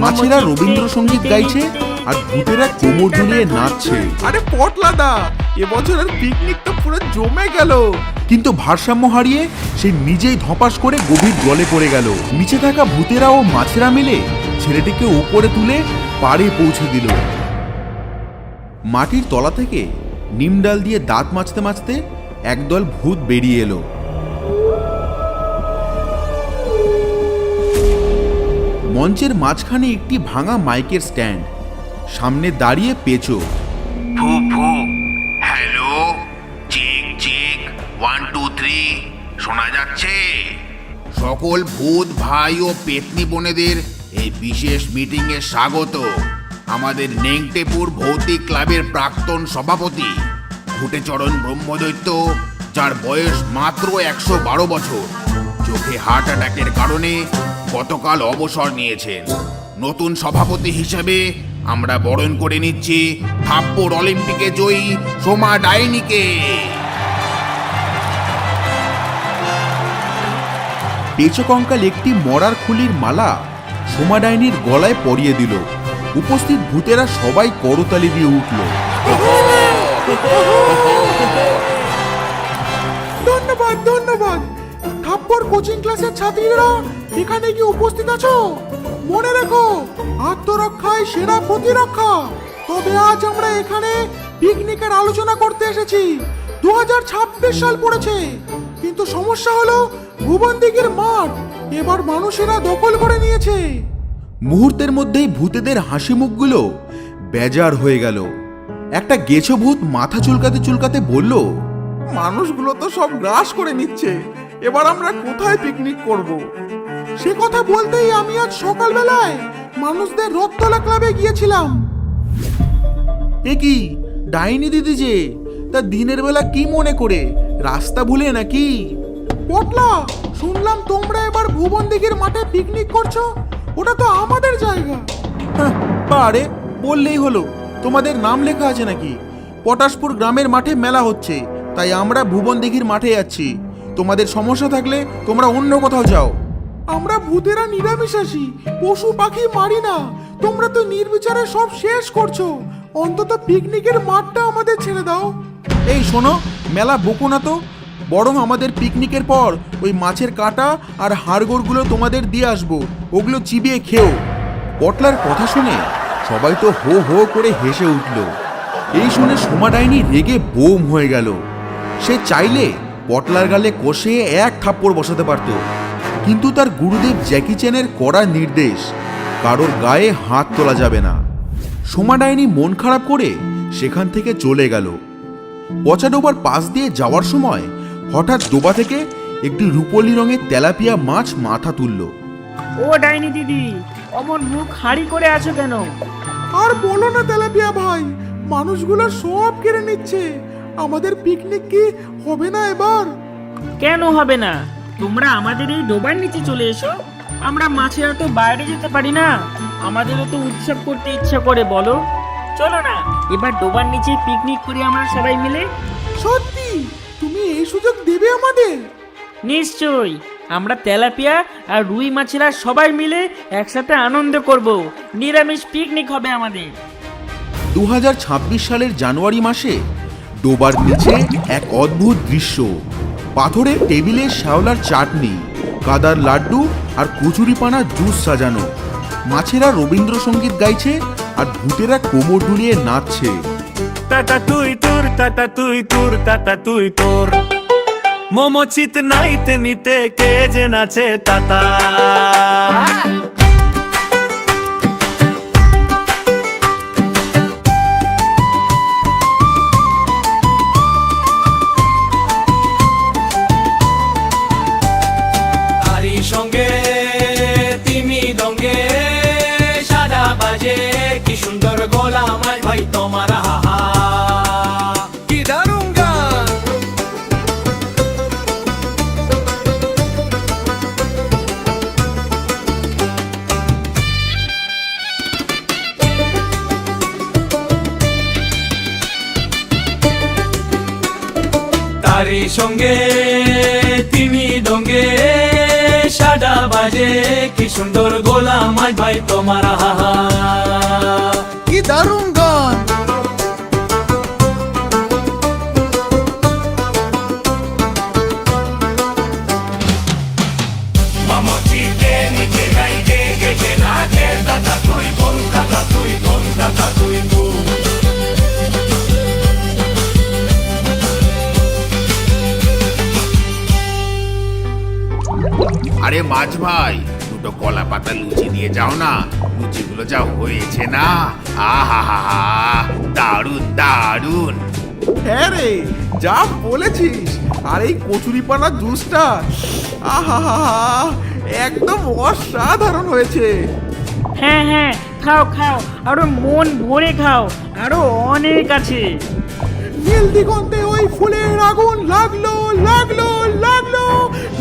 মাছেরা রবীন্দ্রসঙ্গীত গাইছে আর ভূতেরা কোমর দুলিয়ে নাচছে। আরে পটলাদা, এবছরের পিকনিক তো পুরো জমে গেল। কিন্তু ভারসাম্য হারিয়ে সে নিজেই ধপাস করে গভীর জলে পড়ে গেল। নিচে থাকা ভূতেরা ও মাছেরা মিলে ছেলেটিকে উপরে তুলে পাড়ে পৌঁছে দিল। মাটির তলা থেকে নিম ডাল দিয়ে দাঁত মাজতে মাজতে একদল ভূত বেরিয়ে এলো। মঞ্চের মাঝখানে একটি ভাঙা মাইকের স্ট্যান্ড, সামনে দাঁড়িয়ে পেঁচো। ফু ফু, হ্যালো, চেক চেক, 1 2 3, শোনা যাচ্ছে? সকল ভূত ভাই ও পেতনি বোনেদের এই বিশেষ মিটিংয়ে স্বাগত। আমাদের নেংটেপুর ভৌতিক ক্লাবের প্রাক্তন সভাপতি ভূতেচরণ ব্রহ্মদৈত্য, যার বয়স মাত্র 112 বছর, চোখে হার্ট অ্যাটাকের কারণে গতকাল অবসর নিয়েছেন। নতুন সভাপতি হিসেবে আমরা বরণ করে নিচ্ছি থাপ্পড় অলিম্পিকে জয়ী সোমা ডাইনিকে। পেঁচো কঙ্কাল একটি মরার খুলির মালা সোমা ডাইনির গলায় পরিয়ে দিল। উপস্থিত ভূতেরা সবাই করতালি দিয়ে উঠল। ধন্যবাদ ধন্যবাদ। থাপ্পড় কোচিং ক্লাসের ছাত্রীরা এখানে কি উপস্থিত আছো? মনে রেখো, আত্মরক্ষায় সেরা প্রতিরক্ষা। তবে আজ আমরা এখানে পিকনিকের আলোচনা করতে এসেছি। 2026 সাল পড়েছে, কিন্তু সমস্যা হলো ভুবনদিঘির মাঠ এবার মানুষেরা দখল করে নিয়েছে। মুহূর্তের মধ্যেই ভূতেদের হাসি মুখগুলো বেজার হয়ে গেল। একটা গেছো ভূত মাথা চুলকাতে চুলকাতে বলল, মানুষগুলো তো সব গ্রাস করে নিচ্ছে, এবার আমরা কোথায় পিকনিক করব? সে কথা বলতেই আমি আজ সকালবেলায় মানুষদের রথতলা ক্লাবে গিয়েছিলাম। এ কি ডাইনি দিদি যে, তা দিনের বেলা কি মনে করে, রাস্তা ভুলে নাকি? পটলা, শুনলাম তোমরা এবার ভুবনদিঘির মাঠে পিকনিক করছো। ওটা তো আমাদের জায়গা। পারে বললেই হলো, তোমাদের নাম লেখা আছে নাকি? পটাশপুর গ্রামের মাঠে মেলা হচ্ছে, তাই আমরা ভুবনদিঘির মাঠে যাচ্ছি। তোমাদের সমস্যা থাকলে তোমরা অন্য কোথাও যাও। আমরা ভূতেরা নিরামিষাশী, পশু পাখি মারি না। তোমরা তো নির্বিচারে সব শেষ করছো। অন্তত পিকনিকের মাঠটা আমাদের ছেড়ে দাও। এই শোনো, মেলা বকো না তো, বরং আমাদের পিকনিকের পর ওই মাছের কাঁটা আর হাড়গোড়গুলো তোমাদের দিয়ে আসবো, ওগুলো চিবিয়ে খেও। পটলার কথা শুনে সবাই তো হো হো করে হেসে উঠল। এই শুনে সোমা ডাইনি রেগে বোম হয়ে গেল। সে চাইলে পটলার গালে কষে এক থাপ্পড় বসাতে পারত, কিন্তু তার গুরুদেব জ্যাকি চ্যানের কড়া নির্দেশ, কারোর গায়ে হাত তোলা যাবে না। সোমা ডাইনি মন খারাপ করে সেখান থেকে চলে গেল। পচা ডোবার পাশ দিয়ে যাওয়ার সময় হঠাৎ ডোবা থেকে একটি রূপলি রঙের তেলাপিয়া মাছ মাথা তুলল। ও ডাইনি দিদি, অমন মুখ হাঁড়ি করে আছো কেন? আর বলো না তেলাপিয়া ভাই, মানুষগুলো সব কেড়ে নিচ্ছে। আমাদের পিকনিক কি হবে না এবার? কেন হবে না? তোমরা আমাদের এই ডোবার নিচে চলে এসো। আমরা মাছেরা তো বাইরে যেতে পারি না, আমাদেরও তো উৎসব করতে ইচ্ছা করে, বলো। চলো না, এবার ডোবার নিচে পিকনিক করি আমরা সবাই মিলে। সত্যি তুমি এই সুযোগ দেবে আমাদের? নিশ্চয়ই, আমরা তেলাপিয়া আর রুই মাছেরা সবাই মিলে একসাথে আনন্দ করব। নিরামিষ পিকনিক হবে আমাদের। 2026 সালের জানুয়ারি মাসে ডোবার নিচে এক অদ্ভুত দৃশ্য। পাথরের টেবিলে শ্যাওলার চাটনি, কাদার লাড্ডু আর কচুরিপানা জুস সাজানো। মাছেরা রবীন্দ্রসঙ্গীত গাইছে আর ভূতেরা কোমর দুলিয়ে নাচছে। টাটা তুই তোর, টাটা তুই তোর, টাটা তুই তোর, মোমো চিত নাইতে নিতে কে যে নাচে তাতা। তারি সঙ্গে তিমি দঙ্গে সাদা বাজে, কি সুন্দর গোলা আমার ভাই তোমার, হাহা কি দারুণ গান। তারি সঙ্গে তিমি দঙ্গে সাদা বাজে, কি সুন্দর গোলা মাই ভাই তোমার আহা কি দারুণ গান। আরে মাছ ভাই, দুটো কলা পাতা লুচি দিয়ে যাও না, লুচিগুলো যা হয়েছে না, আহা হা হা, দারুন দারুন। হ্যাঁ রে, যা বলেছিস। আর এই কচুরিপানা জুসটা আহা হা হা, একদম অসাধারণ হয়েছে। হ্যাঁ হ্যাঁ, খাও খাও, আরো মন ভরে খাও, আরো অনেক আছে। নীল দিগন্তে ওই ফুলের আগুন লাগলো লাগলো লাগলো,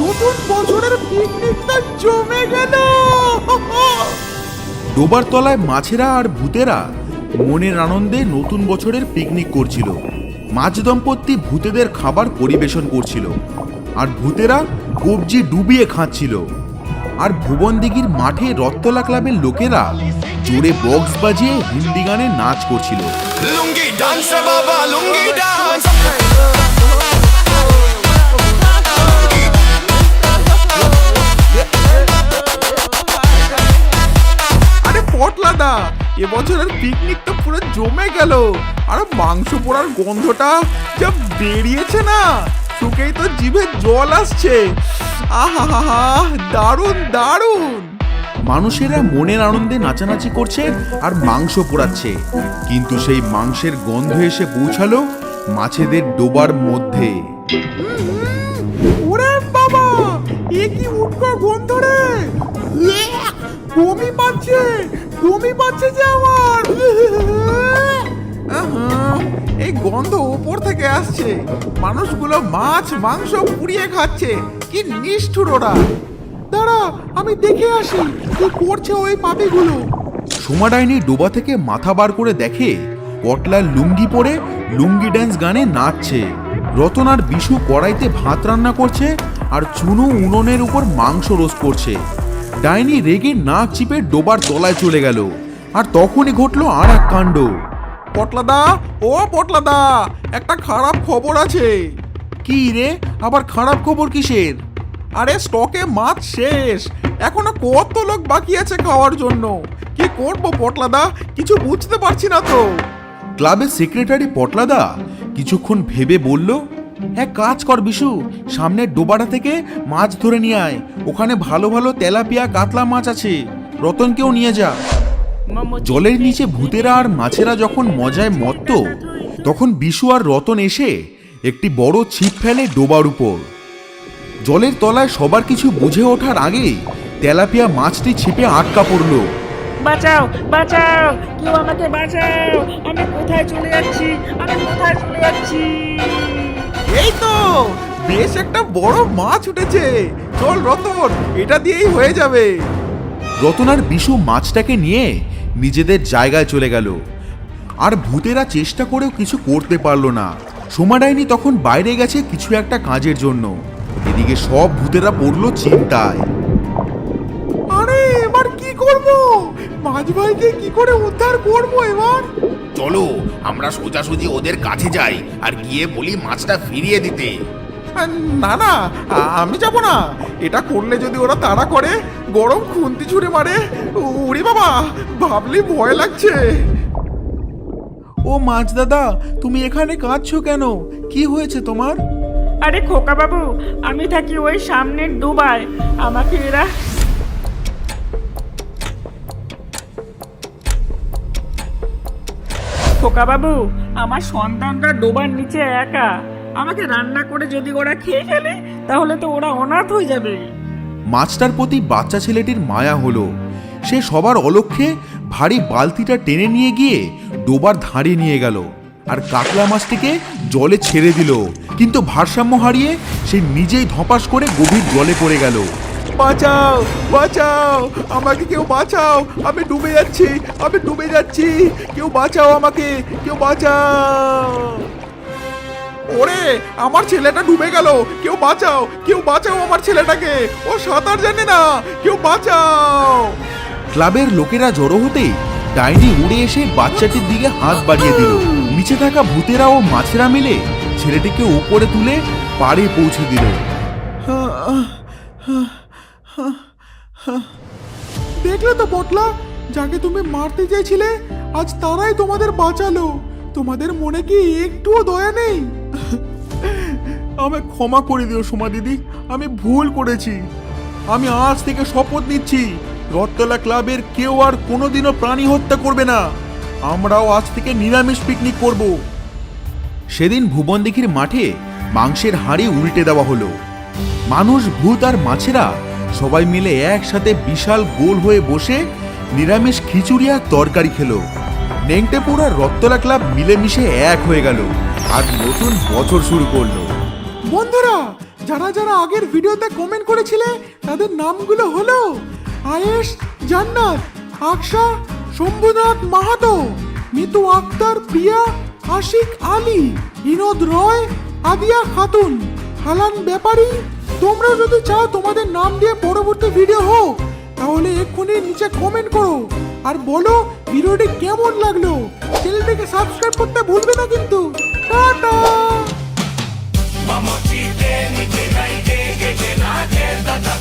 নতুন বছরের পিকনিকটা জমে গেল। ডোবার তলায় মাছেরা আর ভূতেরা মনের আনন্দে নতুন বছরের পিকনিক করছিল। মাছ দম্পতি ভূতেদের খাবার পরিবেশন করছিল, আর ভূতেরা কবজি ডুবিয়ে খাচ্ছিল। আর ভুবনদিঘির মাঠে রথতলা ক্লাবের লোকেরা জোরে বক্স বাজিয়ে হিন্দি গানে নাচ করছিল। লুঙ্গি ডান্স বাবা লুঙ্গি ডান্স আরে পটলাদা, এবছরের পিকনিক তো পুরো জমে গেল। আর মাংস পোড়ার গন্ধটা যা বেরিয়েছে না, শুকেই তো জিভে জল আসছে। আহা হা হা, দারুণ দারুণ। মানুষেরা মনের আনন্দে নাচানাচি করছে আর মাংস পোড়াচ্ছে, কিন্তু সেই মাংসের গন্ধ এসে পৌঁছালো মাছেদের ডোবার মধ্যে। ওরে বাবা, এ কি উটকো গন্ধ রে! বমি পাচ্ছে, বমি পাচ্ছে যে আমার। আহা, এই গন্ধ উপর থেকে আসছে। মানুষগুলো মাছ মাংস পুড়িয়ে খাচ্ছে, কি নিষ্ঠুর ওরা। দাঁড়া, আমি দেখে আসি কি করছে ওই পাপিগুলো। সোমা ডাইনি ডোবা থেকে মাথা বার করে দেখে পটলার লুঙ্গি পরে লুঙ্গি ড্যান্স গানে নাচছে। রতন আর বিশু কড়াইতে ভাত রান্না করছে, আর চুনু উনুনের উপর মাংস রোস্ট করছে। ডাইনি রেগে নাক চিপে ডোবার তলায় চলে গেল। আর তখনই ঘটলো আর এক কাণ্ড। পটলাদা, ও পটলাদা, একটা খারাপ খবর আছে। কি রে, আবার খারাপ খবর কিসের? আরে স্টকে মাছ শেষ, এখনো কত লোক বাকি আছে খাওয়ার জন্য। কি করবো পটলাদা, কিছু বুঝতে পারছি না তো। ক্লাবের সেক্রেটারি পটলাদা কিছুক্ষণ ভেবে বলল, এক কাজ কর বিশু, সামনের ডোবাটা থেকে মাছ ধরে নিয়ে আয়। ওখানে ভালো ভালো তেলাপিয়া কাতলা মাছ আছে, রতনকেও নিয়ে যা। জলের নিচে ভূতেরা আর মাছেরা যখন মজায় মত্ত, তখন বিশু আর রতন এসে একটি বড় ছিপ ফেলে ডোবার উপর। জলের তলায় সবার কিছু বুঝে ওঠার আগেই তেলাপিয়া মাছটি ছিপে আটকা পড়ল। বাঁচাও বাঁচাও, কেউ আমাকে বাঁচাও, আমি কোথায় চলে যাচ্ছি, আমি কোথায় চলে যাচ্ছি। এই তো বেশ একটা বড় মাছ উঠেছে, চল রতন, এটা দিয়েই হয়ে যাবে। রতন আর বিশু মাছটাকে নিয়ে নিজেদের জায়গায় চলে গেল। আর ভূতেরা চেষ্টা করেও কিছু করতে পারলো না। সোমা ডাইনি তখন বাইরে গেছে কিছু একটা কাজের জন্য। এদিকে সব ভূতেরা পড়লো চিন্তায়। আরে এবার কি করব? মাছ ভাইকে কি করে উদ্ধার করব এবার? চলো আমরা সোজাসুজি ওদের কাছে যাই আর গিয়ে বলি মাছটা ফিরিয়ে দিতে। না না, আমি যাব না। এটা করলে যদি ওরা তাড়া করে, গরম খুন্তি ছুঁড়ে মারে, উড়ি বাবা, ভাবলি ভয় লাগছে। ও মাছ দাদা, তুমি এখানে কাঁদছো কেন? কি হয়েছে তোমার? আরে খোকা বাবু, আমি থাকি ওই সামনের ডোবায়, আমাকে এরা খোকা বাবু, আমার সন্তানরা ডোবার নিচে একা, আমাকে রান্না করে যদি ওরা খেয়ে ফেলে তাহলে তো ওরা অনাথ হয়ে যাবে। মাছটার প্রতি বাচ্চা ছেলেটির মায়া হলো। সে সবার অলক্ষ্যে ভারী বালতিটা টেনে নিয়ে গিয়ে ডোবার ধারে নিয়ে গেল আর কাতলা মাছটিকে জলে ছেড়ে দিল। কিন্তু ভারসাম্য হারিয়ে সে নিজেই ধপাস করে গভীর জলে পড়ে গেল। বাঁচাও বাঁচাও, আমাকে কেউ বাঁচাও, আমি ডুবে যাচ্ছি, আমি ডুবে যাচ্ছি, কেউ বাঁচাও আমাকে, কেউ বাঁচাও। ওরে আমার ছেলেটা ডুবে গেল, কেউ বাঁচাও, কেউ বাঁচাও আমার ছেলেটাকে, ও সাঁতার জানে না, কেউ বাঁচাও। ক্লাবের লোকেরা জড়ো হতেই ডাইনি উড়ে এসে বাচ্চাটির দিকে হাত বাড়িয়ে দিল। নিচে থাকা ভূতেরা ও মাছেরা মিলে ছেলেটিকে উপরে তুলে পাড়ে পৌঁছে দিল। দেখলে তো পটলা, যাকে তুমি মারতে চেয়েছিলে আজ তারাই তোমাদের বাঁচালো। তোমাদের মনে কি একটুও দয়া নেই? আমায় ক্ষমা করে দিও সোমা দিদি, আমি ভুল করেছি। আমি আজ থেকে শপথ নিচ্ছি রথতলা ক্লাবের কেউ আর কোনোদিনও প্রাণী হত্যা করবে না। আমরাও আজ থেকে নিরামিষ পিকনিক করব। সেদিন ভুবনদিঘির মাঠে মাংসের হাঁড়ি উল্টে দেওয়া হলো। মানুষ, ভূত আর মাছেরা সবাই মিলে একসাথে বিশাল গোল হয়ে বসে নিরামিষ খিচুড়ি আর তরকারি খেলো। নেংটেপুর আর রথতলা ক্লাব মিলেমিশে এক হয়ে গেল আর নতুন বছর শুরু করলো। বন্ধুরা, যারা যারা আগের ভিডিওতে কমেন্ট করেছিলে তাদের নামগুলো হলো আয়েশ জান্নাত, আকশা, শম্ভুনাথ মাহাতো, মিতু আক্তার, প্রিয়া, আশিক আলী, বিনোদ রয়, আদিয়া খাতুন, হালান ব্যাপারী। তোমরা যদি চাও তোমাদের নাম দিয়ে পরবর্তী ভিডিও হোক তাহলে এক্ষুনি নিচে কমেন্ট করো আর বলো ভিডিওটি কেমন লাগলো। চ্যানেলটিকে সাবস্ক্রাইব করতে ভুলবে না কিন্তু। Tata. Mamacite, ni te gaite, que te nache, tata